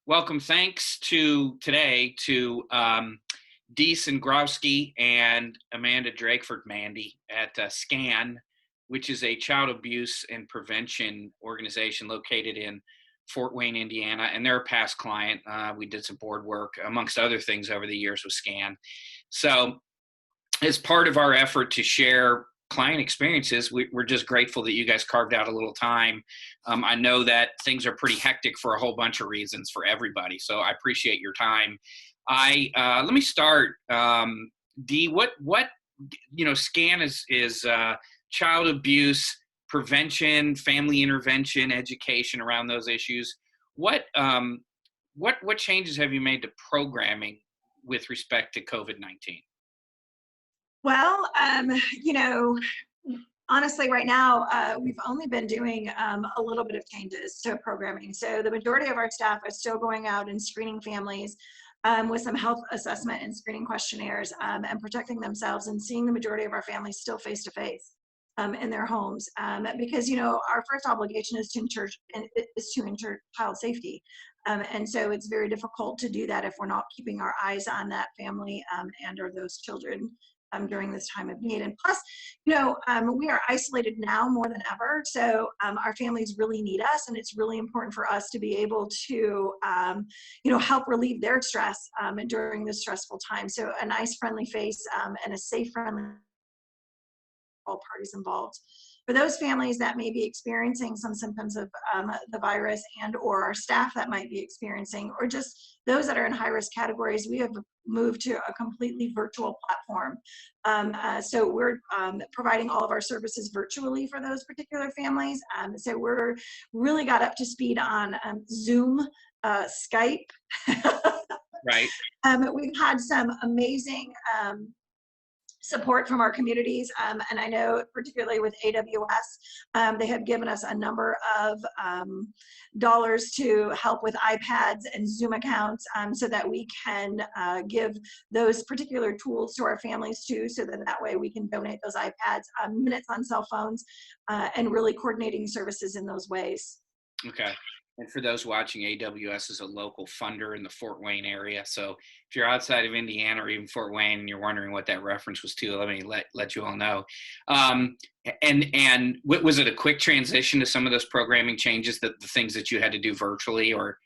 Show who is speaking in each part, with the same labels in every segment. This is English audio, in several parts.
Speaker 1: Welcome. Thanks to today to Dee Szyndrowski and Amanda Drakeford, Mandy, at SCAN, which is a child abuse and prevention organization located in Fort Wayne, Indiana. And they're a past client. We did some board work, amongst other things, over the years with SCAN. So as part of our effort to share client experiences, we're just grateful that you guys carved out a little time. I know that things are pretty hectic for a whole bunch of reasons for everybody, so I appreciate your time. Let me start. Dee, what SCAN is child abuse prevention, family intervention, education around those issues. What changes have you made to programming with respect to COVID-19?
Speaker 2: Well, honestly, right now, we've only been doing a little bit of changes to programming. So the majority of our staff are still going out and screening families with some health assessment and screening questionnaires and protecting themselves, and seeing the majority of our families still face-to-face in their homes, because our first obligation is to ensure child safety. And so it's very difficult to do that if we're not keeping our eyes on that family and or those children during this time of need. And plus, we are isolated now more than ever. So our families really need us, and it's really important for us to be able to, help relieve their stress during this stressful time. So a nice, friendly face and a safe, friendly all parties involved. For those families that may be experiencing some symptoms of the virus, and or our staff that might be experiencing, or just those that are in high-risk categories, we have moved to a completely virtual platform. So we're providing all of our services virtually for those particular families. So we're really got up to speed on Zoom, Skype.
Speaker 1: Right.
Speaker 2: We've had some amazing support from our communities, and I know particularly with AWS, they have given us a number of dollars to help with iPads and Zoom accounts, so that we can give those particular tools to our families too, so that way we can donate those iPads, minutes on cell phones, and really coordinating services in those ways.
Speaker 1: Okay. And for those watching, AWS is a local funder in the Fort Wayne area. So if you're outside of Indiana or even Fort Wayne and you're wondering what that reference was to, let me let you all know. And was it a quick transition to some of those programming changes, the things that you had to do virtually, or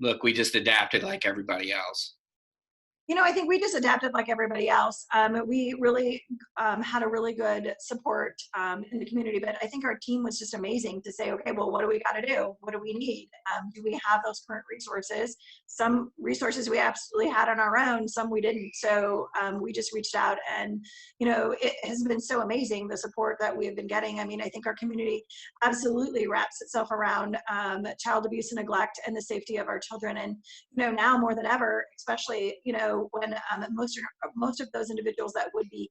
Speaker 1: look, we just adapted like everybody else?
Speaker 2: I think we just adapted like everybody else. We really had a really good support in the community, but I think our team was just amazing to say, okay, well, what do we got to do? What do we need? Do we have those current resources? Some resources we absolutely had on our own, some we didn't. So we just reached out, and, it has been so amazing, the support that we have been getting. I mean, I think our community absolutely wraps itself around child abuse and neglect and the safety of our children. And, now more than ever, especially, when most of those individuals that would be,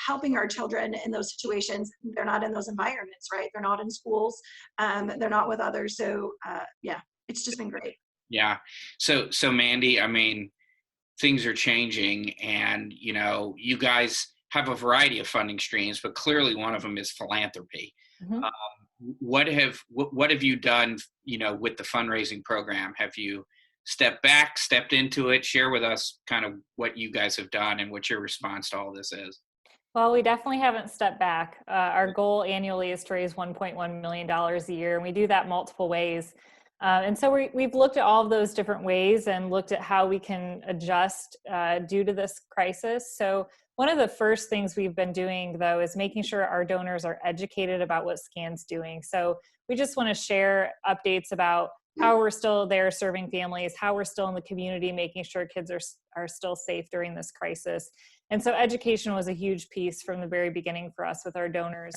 Speaker 2: helping our children in those situations, they're not in those environments, right? They're not in schools, they're not with others. So yeah, it's just been great.
Speaker 1: Yeah. So Mandy, I mean, things are changing, and you guys have a variety of funding streams, but clearly one of them is philanthropy.
Speaker 2: Mm-hmm.
Speaker 1: What have you done, with the fundraising program? Have you stepped back, stepped into it? Share with us kind of what you guys have done and what your response to all this is.
Speaker 3: Well, we definitely haven't stepped back. Our goal annually is to raise $1.1 million a year, and we do that multiple ways. And so we've looked at all of those different ways and looked at how we can adjust due to this crisis. So one of the first things we've been doing, though, is making sure our donors are educated about what SCAN's doing. So we just want to share updates about how we're still there serving families, how we're still in the community, making sure kids are still safe during this crisis. And so education was a huge piece from the very beginning for us with our donors.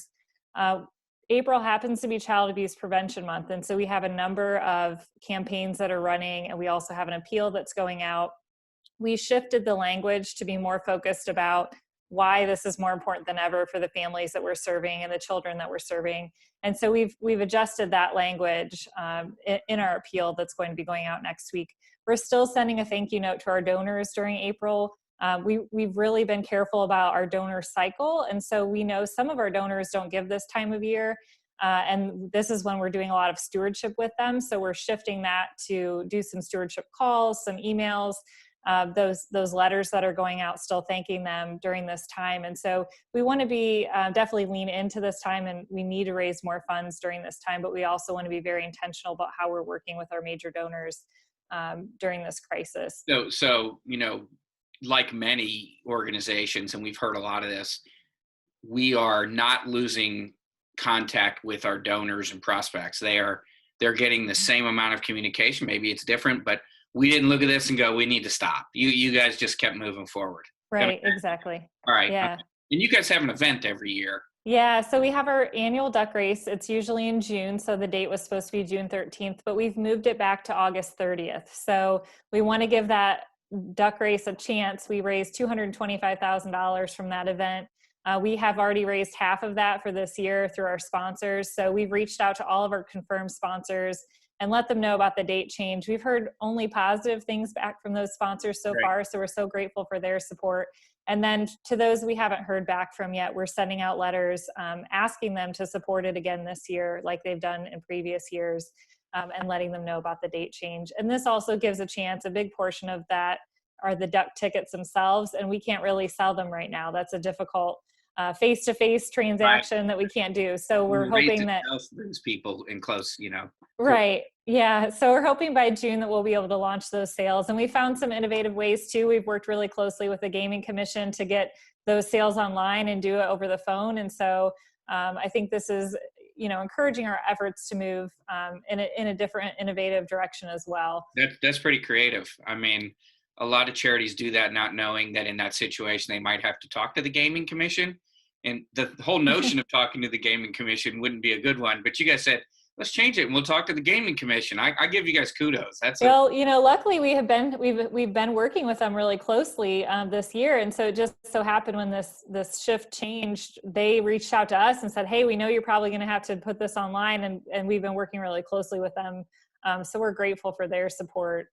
Speaker 3: April happens to be Child Abuse Prevention Month, and so we have a number of campaigns that are running, and we also have an appeal that's going out. We shifted the language to be more focused about why this is more important than ever for the families that we're serving and the children that we're serving. And so we've adjusted that language in our appeal that's going to be going out next week. We're still sending a thank you note to our donors during April. We've really been careful about our donor cycle. And so we know some of our donors don't give this time of year. And this is when we're doing a lot of stewardship with them. So we're shifting that to do some stewardship calls, some emails, those letters that are going out, still thanking them during this time. And so we want to be definitely lean into this time, and we need to raise more funds during this time, but we also want to be very intentional about how we're working with our major donors during this crisis.
Speaker 1: So, like many organizations, and we've heard a lot of this, we are not losing contact with our donors and prospects. They're getting the same amount of communication. Maybe it's different, but we didn't look at this and go, we need to stop. You guys just kept moving forward.
Speaker 3: Right, exactly.
Speaker 1: All right.
Speaker 3: Yeah.
Speaker 1: And you guys have an event every year.
Speaker 3: Yeah, so we have our annual duck race. It's usually in June, so the date was supposed to be June 13th, but we've moved it back to August 30th. So we want to give that duck race a chance. We raised $225,000 from that event. We have already raised half of that for this year through our sponsors. So we've reached out to all of our confirmed sponsors and let them know about the date change. We've heard only positive things back from those sponsors so far, so we're so grateful for their support. And then to those we haven't heard back from yet, we're sending out letters asking them to support it again this year, like they've done in previous years, and letting them know about the date change. And this also gives a chance, a big portion of that are the duck tickets themselves, and we can't really sell them right now. That's a difficult face-to-face transaction that we can't do. So we're hoping that
Speaker 1: those people in close,
Speaker 3: Right. Yeah. So we're hoping by June that we'll be able to launch those sales. And we found some innovative ways too. We've worked really closely with the Gaming Commission to get those sales online and do it over the phone. And so I think this is, encouraging our efforts to move in a different, innovative direction as well.
Speaker 1: That's pretty creative. I mean, a lot of charities do that, not knowing that in that situation they might have to talk to the Gaming Commission. And the whole notion of talking to the Gaming Commission wouldn't be a good one. But you guys said, let's change it and we'll talk to the Gaming Commission. I give you guys kudos.
Speaker 3: Luckily we've been working with them really closely this year. And so it just so happened when this shift changed, they reached out to us and said, hey, we know you're probably going to have to put this online. And we've been working really closely with them. So we're grateful for their support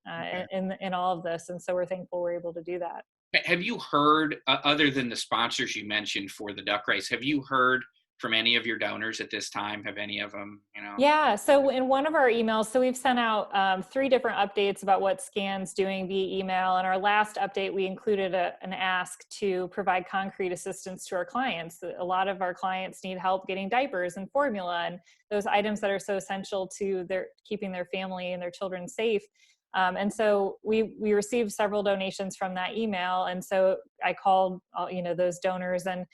Speaker 3: in all of this. And so we're thankful we're able to do that.
Speaker 1: Have you heard, other than the sponsors you mentioned for the duck race, have you heard from any of your donors at this time? Have any of them,
Speaker 3: Yeah, so in one of our emails, so we've sent out 3 different updates about what SCAN's doing via email. And our last update, we included an ask to provide concrete assistance to our clients. A lot of our clients need help getting diapers and formula and those items that are so essential to keeping their family and their children safe. And so we received several donations from that email. And so I called, those donors, and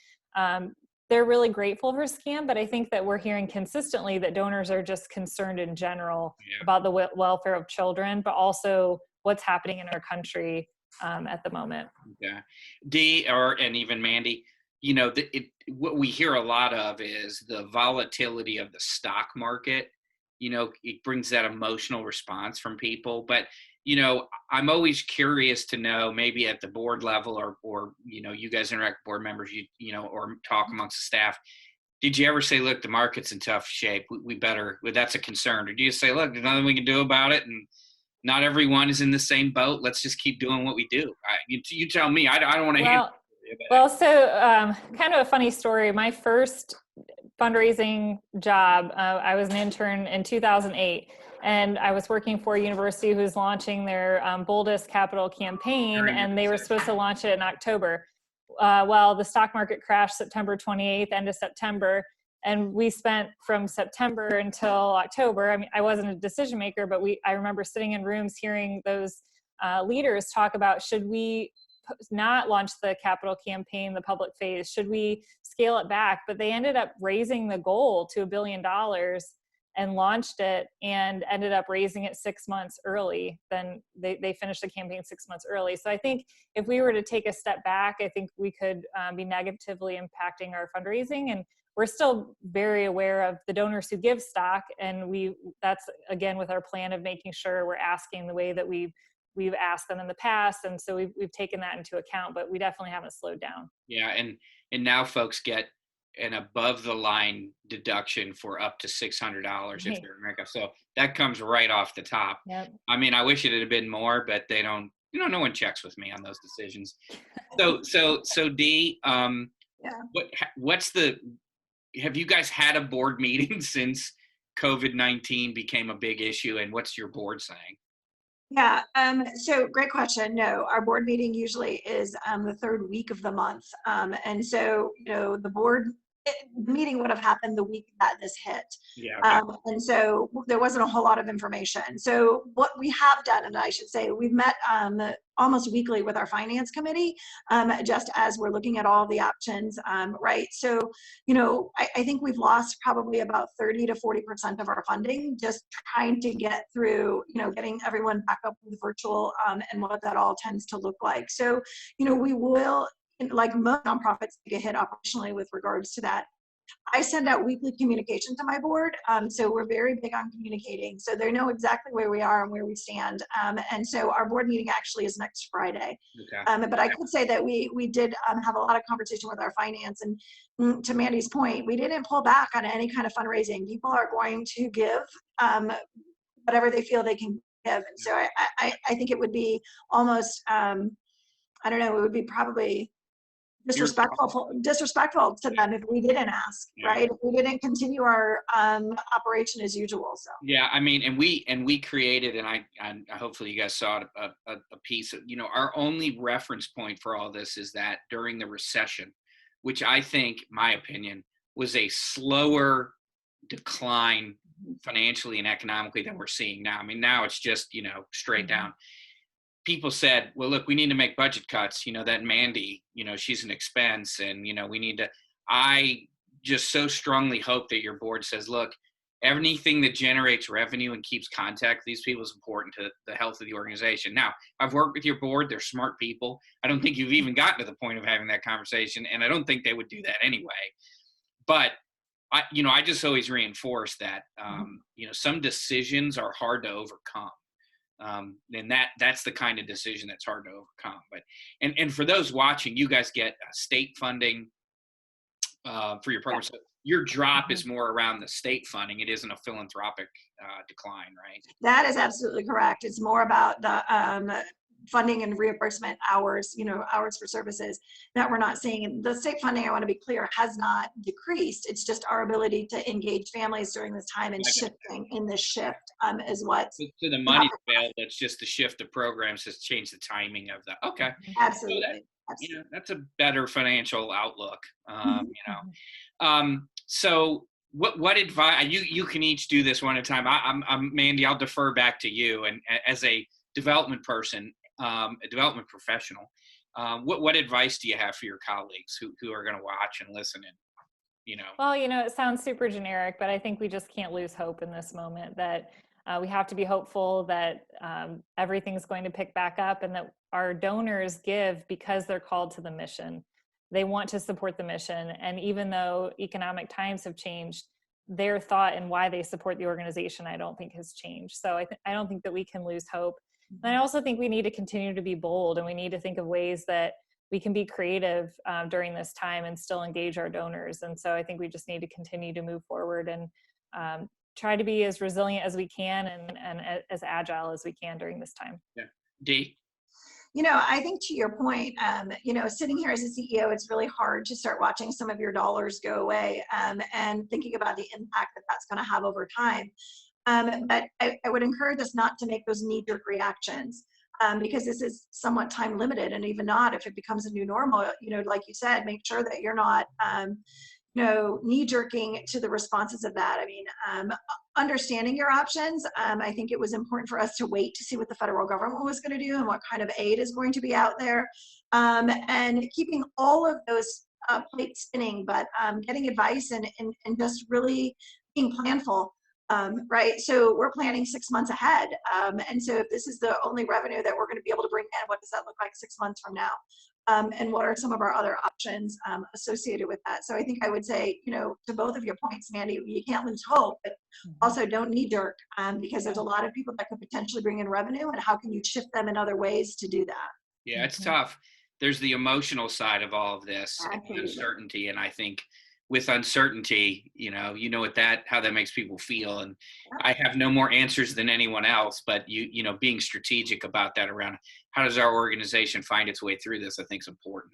Speaker 3: they're really grateful for SCAN, but I think that we're hearing consistently that donors are just concerned in general about the welfare of children, but also what's happening in our country at the moment.
Speaker 1: Yeah. Dee, and even Mandy, what we hear a lot of is the volatility of the stock market. It brings that emotional response from people. But, I'm always curious to know, maybe at the board level or you guys interact with board members, or talk amongst the staff. Did you ever say, look, the market's in tough shape. That's a concern. Or do you say, look, there's nothing we can do about it, and not everyone is in the same boat. Let's just keep doing what we do. You tell me. I don't want to hear.
Speaker 3: Well, so kind of a funny story. My first fundraising job, I was an intern in 2008, and I was working for a university who's launching their boldest capital campaign, and they were supposed to launch it in October. Well, the stock market crashed September 28th, end of September, and we spent from September until October. I mean, I wasn't a decision maker, but I remember sitting in rooms hearing those leaders talk about, should we not launch the capital campaign, the public phase? Should we scale it back? But they ended up raising the goal to $1 billion and launched it, and ended up raising it 6 months early. Then they finished the campaign 6 months early. So I think if we were to take a step back, I think we could be negatively impacting our fundraising. And we're still very aware of the donors who give stock. And that's again with our plan of making sure we're asking the way that we've asked them in the past. And so we've taken that into account, but we definitely haven't slowed down.
Speaker 1: Yeah. And now folks get an above the line deduction for up to $600 if they're in America. So that comes right off the top.
Speaker 3: Yep.
Speaker 1: I mean, I wish it had been more, but they don't, no one checks with me on those decisions. So Dee, what's the have you guys had a board meeting since COVID-19 became a big issue, and what's your board saying?
Speaker 2: Yeah, so great question. No, our board meeting usually is the third week of the month. And so, the board meeting would have happened the week that this hit.
Speaker 1: Yeah. Okay.
Speaker 2: And so there wasn't a whole lot of information. So what we have done, and I should say, we've met almost weekly with our finance committee, just as we're looking at all the options, right? So, I think we've lost probably about 30 to 40% of our funding just trying to get through, getting everyone back up with virtual and what that all tends to look like. So, we will, like most nonprofits, take a hit operationally with regards to that. I send out weekly communication to my board. So we're very big on communicating. So they know exactly where we are and where we stand. And so our board meeting actually is next Friday.
Speaker 1: Okay.
Speaker 2: But I could say that we did have a lot of conversation with our finance. And to Mandy's point, we didn't pull back on any kind of fundraising. People are going to give whatever they feel they can give. And so I think it would be almost, I don't know, it would be probably disrespectful to them if we didn't ask,
Speaker 1: Yeah.
Speaker 2: right? If we didn't continue our operation as usual. So
Speaker 1: Yeah, I mean, and we created, and I hopefully you guys saw it, a piece of, our only reference point for all this is that during the recession, which I think, my opinion, was a slower decline financially and economically than we're seeing now. I mean, now it's just, straight down. People said, well, look, we need to make budget cuts, that Mandy, she's an expense, and, we need to, I just so strongly hope that your board says, look, anything that generates revenue and keeps contact with these people is important to the health of the organization. Now, I've worked with your board. They're smart people. I don't think you've even gotten to the point of having that conversation, and I don't think they would do that anyway. But I just always reinforce that, some decisions are hard to overcome. And that's the kind of decision that's hard to overcome. But and for those watching, you guys get state funding for your program. So your drop is more around the state funding. It isn't a philanthropic decline, right?
Speaker 2: that is absolutely correct. It's more about the funding and reimbursement hours, hours for services that we're not seeing. The state funding, I want to be clear, has not decreased. It's just our ability to engage families during this time and shifting in this shift is what.
Speaker 1: So the money failed. It's just the shift of programs has changed the timing of that. Okay.
Speaker 2: Absolutely.
Speaker 1: So that's a better financial outlook. So what advice, you can each do this one at a time. I'm Mandy, I'll defer back to you. And as a development person, a development professional, what advice do you have for your colleagues who are going to watch and listen and,
Speaker 3: Well, it sounds super generic, but I think we just can't lose hope in this moment that we have to be hopeful that everything's going to pick back up and that our donors give because they're called to the mission. They want to support the mission. And even though economic times have changed, their thought and why they support the organization, I don't think has changed. So I don't think that we can lose hope. And I also think we need to continue to be bold, and we need to think of ways that we can be creative during this time and still engage our donors. And so I think we just need to continue to move forward and try to be as resilient as we can and as agile as we can during this time.
Speaker 1: Yeah. Dee?
Speaker 2: I think to your point, sitting here as a CEO, it's really hard to start watching some of your dollars go away and thinking about the impact that that's going to have over time. But I would encourage us not to make those knee-jerk reactions because this is somewhat time limited, and even not if it becomes a new normal, like you said, make sure that you're not, knee-jerking to the responses of that. I mean, understanding your options, I think it was important for us to wait to see what the federal government was going to do and what kind of aid is going to be out there, and keeping all of those plates spinning, but getting advice and just really being planful. Right. So we're planning 6 months ahead. And so if this is the only revenue that we're going to be able to bring in, what does that look like 6 months from now? And what are some of our other options associated with that? So I think I would say, to both of your points, Mandy, you can't lose hope, but also don't knee jerk because there's a lot of people that could potentially bring in revenue, and how can you shift them in other ways to do that?
Speaker 1: Yeah, it's tough. There's the emotional side of all of this, and uncertainty. And I think with uncertainty, how that makes people feel. And I have no more answers than anyone else, but being strategic about that around how does our organization find its way through this, I think is important.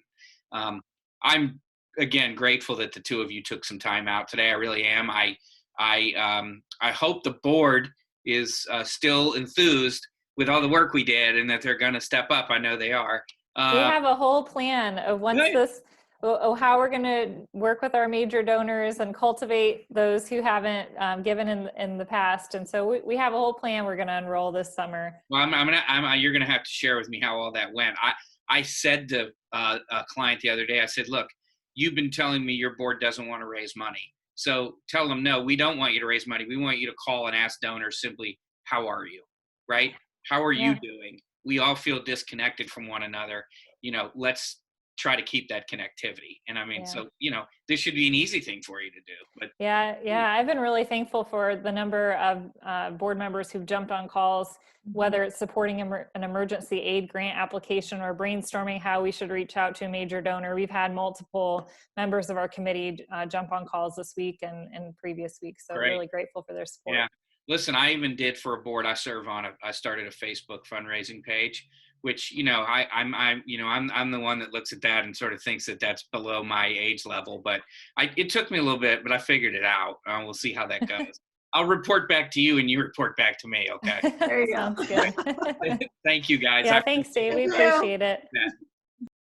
Speaker 1: I'm again, grateful that the two of you took some time out today. I really am. I hope the board is still enthused with all the work we did, and that they're going to step up. I know they are.
Speaker 3: We have a whole plan of how we're going to work with our major donors and cultivate those who haven't given in the past. And so we have a whole plan we're going to unroll this summer.
Speaker 1: Well, you're going to have to share with me how all that went. I said to a client the other day, I said, look, you've been telling me your board doesn't want to raise money. So tell them, no, we don't want you to raise money. We want you to call and ask donors simply, how are you, right? How are you doing? We all feel disconnected from one another. Let's try to keep that connectivity. And I mean, so, this should be an easy thing for you to do. But
Speaker 3: I've been really thankful for the number of board members who've jumped on calls, whether it's supporting an emergency aid grant application or brainstorming how we should reach out to a major donor. We've had multiple members of our committee jump on calls this week and previous weeks. So really grateful for their support.
Speaker 1: Yeah. Listen, I even did for a board I serve on. I started a Facebook fundraising page, which I'm the one that looks at that and sort of thinks that that's below my age level. But it took me a little bit, but I figured it out. We'll see how that goes. I'll report back to you, and you report back to me. Okay.
Speaker 2: There you go.
Speaker 3: Sounds good.
Speaker 1: Thank you, guys.
Speaker 3: Yeah, thanks, Dave. We appreciate it.
Speaker 1: Yeah.